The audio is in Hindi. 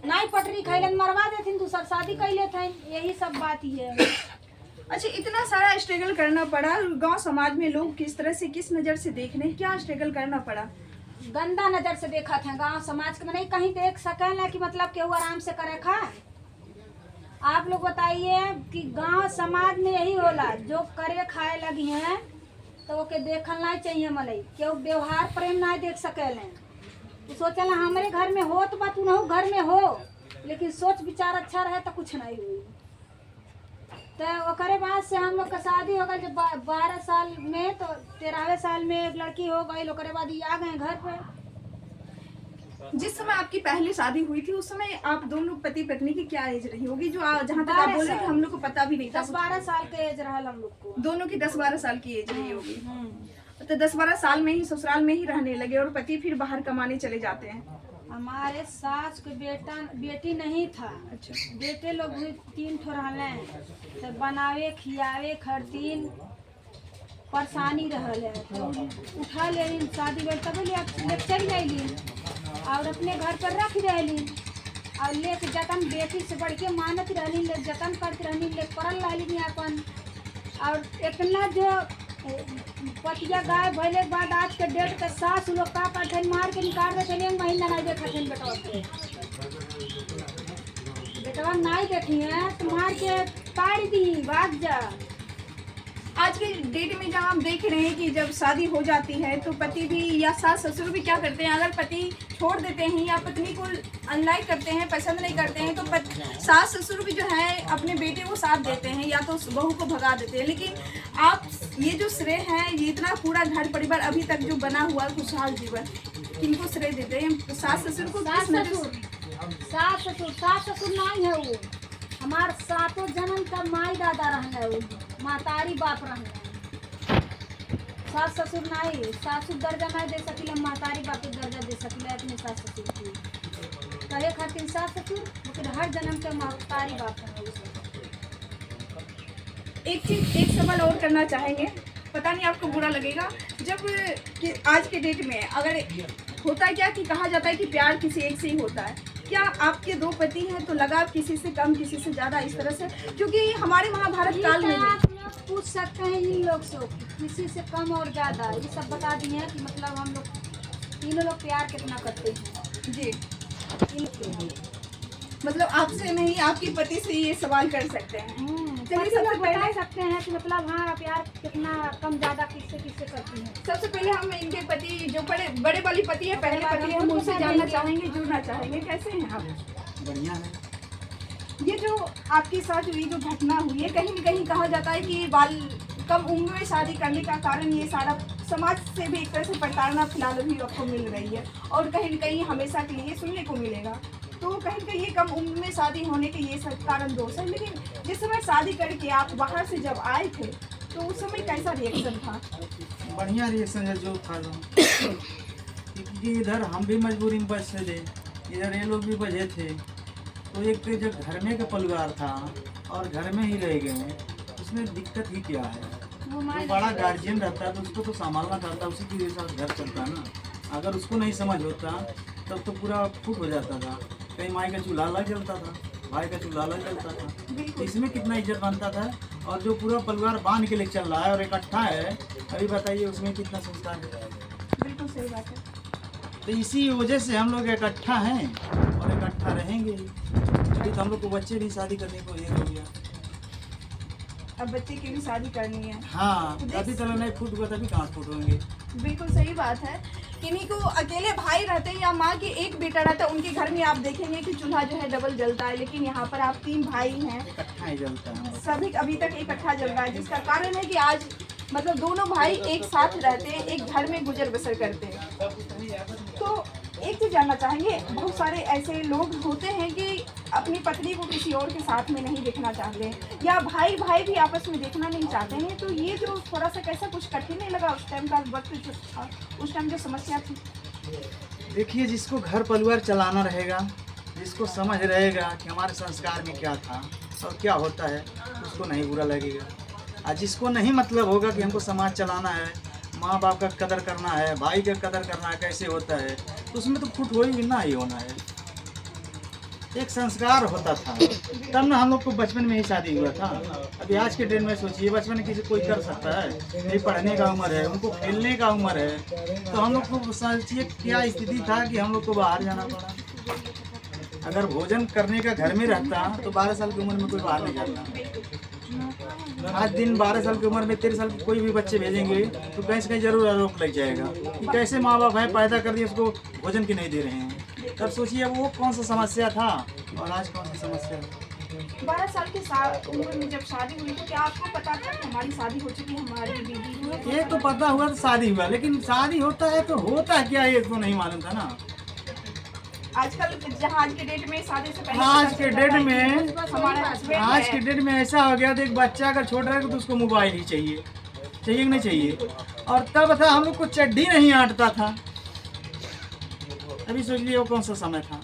नहीं पटरी खैलन मरवा देथिन, दूसर शादी कैले थे, यही सब बात ही है। अच्छा, इतना सारा स्ट्रगल करना पड़ा, गांव समाज में लोग किस तरह से, किस नज़र से देख रहे हैं, क्या स्ट्रगल करना पड़ा? गंदा नजर से देखा थे गांव समाज के, नहीं कहीं देख सके ना कि मतलब केहू आराम से करे खाए। आप लोग बताइए कि गांव समाज में यही होला, जो करे खाए लगी हैं तो ओके देखल नहीं चाहिए, मलई केहू व्यवहार प्रेम नहीं देख सकेले। तो सोचला हमारे घर में हो तो बात उनहु घर में हो, लेकिन सोच विचार अच्छा रहे तो कुछ नहीं हुई। तो ओकरे बाद से हम लोग का शादी हो गई जब 12 साल में, तो 13वें साल में एक लड़की हो गई। ओकरे बाद ये आ गए घर पे। जिस समय आपकी पहली शादी हुई थी उस समय आप दोनों पति पत्नी की क्या एज रही होगी, जो जहाँ तक आप बोल रहे थे हम लोग को पता भी नहीं था? 10-12 साल के एज रहा हम लोग को, दोनों की 10-12 साल की एज रही होगी। तो 10-12 साल में ही ससुराल में ही रहने लगे और पति फिर बाहर कमाने चले जाते हैं। हमारे सास के बेटी नहीं था। अच्छा। बेटे लोग भी 3 ठो रहले, तो बनावे खियावे खरतीन परेशानी रहल है। तो उठा ले शादी बेल तब ले चल गई और अपने घर पर रख रही और लेके जतन बेटी से बढ़ के मानत रहनी, ले जतन करती रहनी, ले पड़ल रहनी अपन। और इतना जो पतिया गाय भैले के बाद आज के डेट के सास लोग का करते मार के निकाल देते, 1 महीना नहीं देखते बेटवा के। बेटवा नहीं देखी है तो मार के पाड़ दी, भाग जा। आज के डेट में जहाँ हम देख रहे हैं कि जब शादी हो जाती है तो पति भी या सास ससुर भी क्या करते हैं, अगर पति छोड़ देते हैं या पत्नी को अनलाइक करते हैं, पसंद नहीं करते हैं, तो सास ससुर भी जो है अपने बेटे को साथ देते हैं या तो बहू को भगा देते हैं। लेकिन आप ये जो श्रेय है, ये इतना पूरा घर परिवार अभी तक जो बना हुआ खुशहाल जीवन, किनको श्रेय देते हैं? सास ससुर को? सास ससुर नहीं है वो, हमार 7 जन्म का माई दादा रहने, वो मातारी बाप रहने। सास ससुर नहीं, सासुर दर्जा नहीं दे सकिले, मातारी बाप के दर्जा दे सकिले अपने सास ससुर की। कहे खातिर सास ससुर, लेकिन हर जन्म के मातारी बाप है। एक सवाल और करना चाहेंगे, पता नहीं आपको बुरा लगेगा, जब कि आज के डेट में अगर होता है क्या कि कहा जाता है कि प्यार किसी एक से ही होता है, क्या आपके 2 पति हैं तो लगाव किसी से कम किसी से ज़्यादा इस तरह से? क्योंकि हमारे महाभारत काल में आप लोग पूछ सकते हैं इन लोग से किसी से कम और ज़्यादा, ये सब बता दिए हैं कि मतलब हम लोग तीनों लोग प्यार कितना करते हैं जी। मतलब आपसे नहीं, आपके पति से ये सवाल कर सकते हैं। चलिए सबसे बता सकते हैं कि मतलब हाँ प्यार कितना कम ज़्यादा किससे किससे करती है। सबसे पहले हम इनके पति जो बड़े वाली पति है, पहले पति है, हम उनसे जानना चाहेंगे, जुड़ना चाहेंगे। कैसे हैं आप? बढ़िया है। ये जो आपके साथ हुई जो घटना हुई है, कहीं न कहीं कहा जाता है कि कम उम्र में शादी करने का कारण ये सारा समाज से भी एक तरह से प्रताड़ना फिलहाल भी आपको मिल रही है और कहीं न कहीं हमेशा के लिए सुनने को मिलेगा। तो कहीं न कहीं ये कम उम्र में शादी होने के ये सब कारण दोष है। लेकिन जिस समय शादी करके आप बाहर से जब आए थे तो उस समय कैसा रिएक्शन था? बढ़िया रिएक्शन है जो था, क्योंकि इधर हम भी मजबूरी में बचे थे, इधर ये लोग भी बचे थे। तो एक तो जब घर में का परिवार था और घर में ही रह गए, उसमें दिक्कत ही क्या है? तो बड़ा गार्जियन रहता है तो उसको तो संभालना चाहता है, उसी की वजह से घर चलता है ना। अगर उसको नहीं समझ होता तब तो पूरा फूट हो जाता था। कहीं माई का चूल्हा अलग जलता था, भाई का चूल्हा अलग जलता था, इसमें कितना इज्जत बनता था। और जो पूरा परिवार बांध के लेके चल रहा है और इकट्ठा है, अभी बताइए उसमें कितना संस्कार है। बिल्कुल सही बात है। तो इसी वजह से हम लोग इकट्ठा हैं और इकट्ठा रहेंगे। अभी तो हम लोग को बच्चे भी शादी करने को ये हो गया, अब बच्चे की भी शादी करनी है। हाँ, अभी तो नहीं फूट हुआ, तभी कहाँ फूट होंगे। बिल्कुल सही बात है। किन्हीं को अकेले भाई रहते हैं या माँ के एक बेटा रहता है, उनके घर में आप देखेंगे कि चूल्हा जो है डबल जलता है, लेकिन यहाँ पर आप 3 भाई हैं, इकट्ठा ही जलता है, सभी अभी तक इकट्ठा जल रहा है, जिसका कारण है कि आज मतलब दोनों भाई एक साथ रहते हैं, एक घर में गुजर बसर करते हैं। तो एक चीज़ जानना चाहेंगे, बहुत सारे ऐसे लोग होते हैं कि अपनी पत्नी को किसी और के साथ में नहीं देखना चाहते या भाई भाई भी आपस में देखना नहीं चाहते हैं। तो ये जो थोड़ा सा कैसा कुछ कठिन नहीं लगा उस टाइम का वक्त जो था, उस टाइम जो समस्या थी? देखिए, जिसको घर परिवार चलाना रहेगा, जिसको समझ रहेगा कि हमारे संस्कार में क्या था और क्या होता है, उसको नहीं बुरा लगेगा। और जिसको नहीं मतलब होगा कि हमको समाज चलाना है, माँ बाप का कदर करना है, भाई का कदर करना है, कैसे होता है, तो उसमें तो फुट हो ही ना ही होना है। एक संस्कार होता था, तब ना हम लोग को बचपन में ही शादी हुआ था। अभी आज के डेट में सोचिए, बचपन में किसी कोई कर सकता है? नहीं, पढ़ने का उम्र है, उनको खेलने का उम्र है। तो हम लोग को सोचिए क्या स्थिति था कि हम लोग को बाहर जाना पड़ा। अगर भोजन करने का घर में रहता तो 12 साल की उम्र में कोई बाहर नहीं जाता। आज दिन 12 साल की उम्र में 13 साल के कोई भी बच्चे भेजेंगे तो कहीं से कहीं जरूर आरोप लग जाएगा कि कैसे माँ बाप है पैदा कर दिए, उसको भोजन की नहीं दे रहे हैं। तब सोचिए वो कौन सा समस्या था और आज कौन सी समस्या है। 12 साल की उम्र में जब शादी हुई तो क्या आपको पता था कि हमारी शादी हो चुकी, हमारी बीवी हुई? ये तो पता हुआ तो शादी हुआ, लेकिन शादी होता है तो होता है क्या, ये तो नहीं मालूम था ना। आजकल जहाँ आज के डेट में शादी से पहले आज पता के चलता डेट था में कि हमारा हस्बैंड आज है। के डेट में ऐसा हो गया तो एक बच्चा अगर छोटा है तो उसको मोबाइल ही चाहिए, चाहिए कि नहीं चाहिए। और तब था हम लोग को चड्डी नहीं आटता था। अभी सोच लीजिए वो कौन सा समय था।